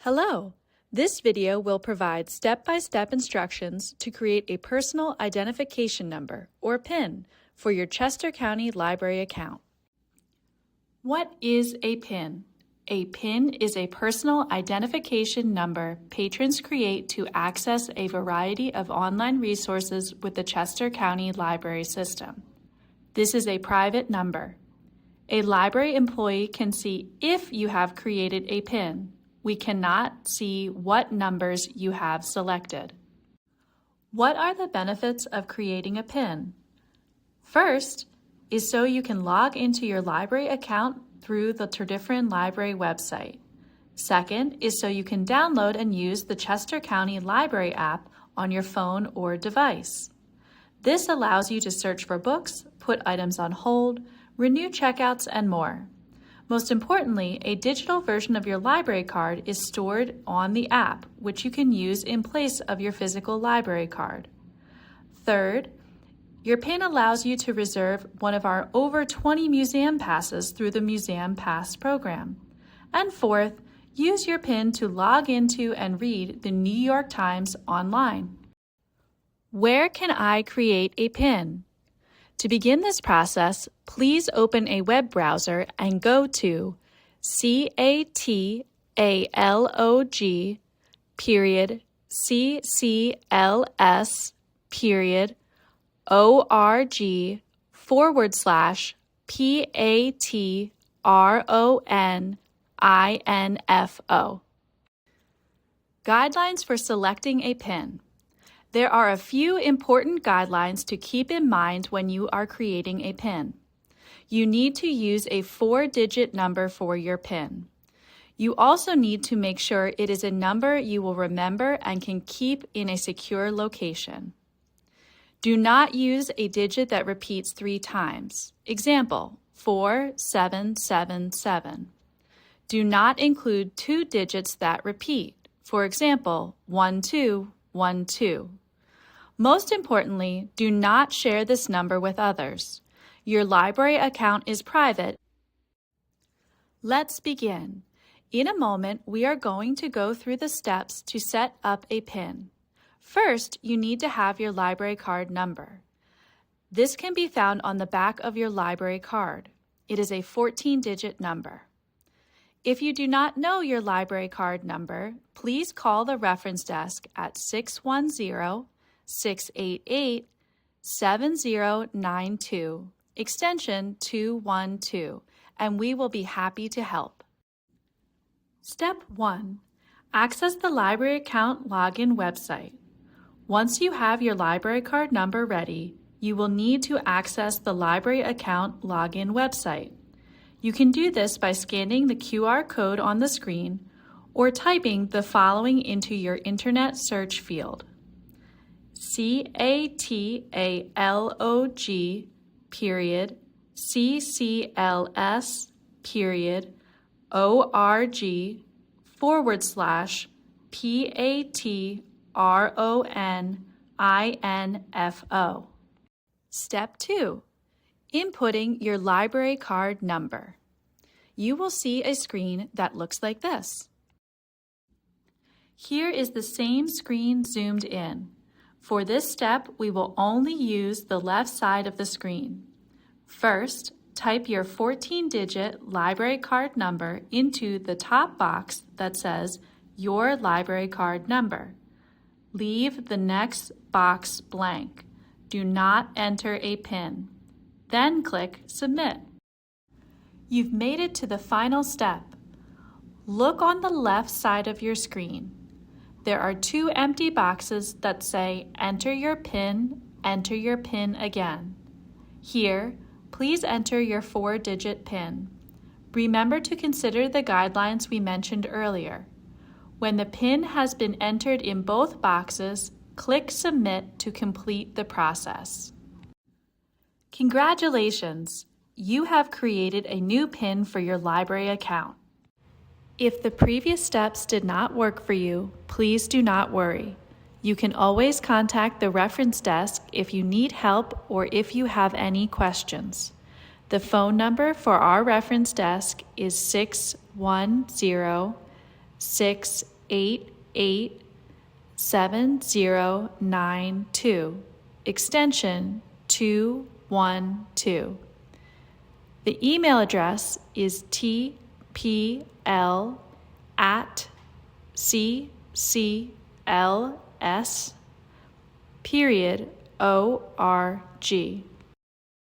Hello! This video will provide step-by-step instructions to create a personal identification number, or PIN, for your Chester County Library account. What is a PIN? A PIN is a personal identification number patrons create to access a variety of online resources with the Chester County Library System. This is a private number. A library employee can see if you have created a PIN. We cannot see what numbers you have selected. What are the benefits of creating a PIN? First is so you can log into your library account through the Tredyffrin Library website. Second is so you can download and use the Chester County Library app on your phone or device. This allows you to search for books, put items on hold, renew checkouts, and more. Most importantly, a digital version of your library card is stored on the app, which you can use in place of your physical library card. Third, your PIN allows you to reserve one of our over 20 museum passes through the Museum Pass program. And fourth, use your PIN to log into and read the New York Times online. Where can I create a PIN? To begin this process, please open a web browser and go to CATALOG.org/PATRONINFO. Guidelines for selecting a PIN. There are a few important guidelines to keep in mind when you are creating a PIN. You need to use a 4-digit number for your PIN. You also need to make sure it is a number you will remember and can keep in a secure location. Do not use a digit that repeats 3 times. Example, 4777. Do not include 2 digits that repeat. For example, 1212. Most importantly, do not share this number with others. Your library account is private. Let's begin. In a moment, we are going to go through the steps to set up a PIN. First, you need to have your library card number. This can be found on the back of your library card. It is a 14-digit number. If you do not know your library card number, please call the reference desk at 610-688-7092, extension 212, and we will be happy to help. Step 1. Access the library account login website. Once you have your library card number ready, you will need to access the library account login website. You can do this by scanning the QR code on the screen or typing the following into your internet search field: CATALOG.org/PATRONINFO. Step 2. Inputting your library card number. You will see a screen that looks like this. Here is the same screen zoomed in. For this step, we will only use the left side of the screen. First, type your 14-digit library card number into the top box that says Your Library Card Number. Leave the next box blank. Do not enter a PIN. Then click Submit. You've made it to the final step. Look on the left side of your screen. There are 2 empty boxes that say Enter your PIN again. Here, please enter your 4-digit PIN. Remember to consider the guidelines we mentioned earlier. When the PIN has been entered in both boxes, click Submit to complete the process. Congratulations! You have created a new PIN for your library account. If the previous steps did not work for you, please do not worry. You can always contact the reference desk if you need help or if you have any questions. The phone number for our reference desk is 610-688 887092, extension 212. The email address is tpl@ccls.org.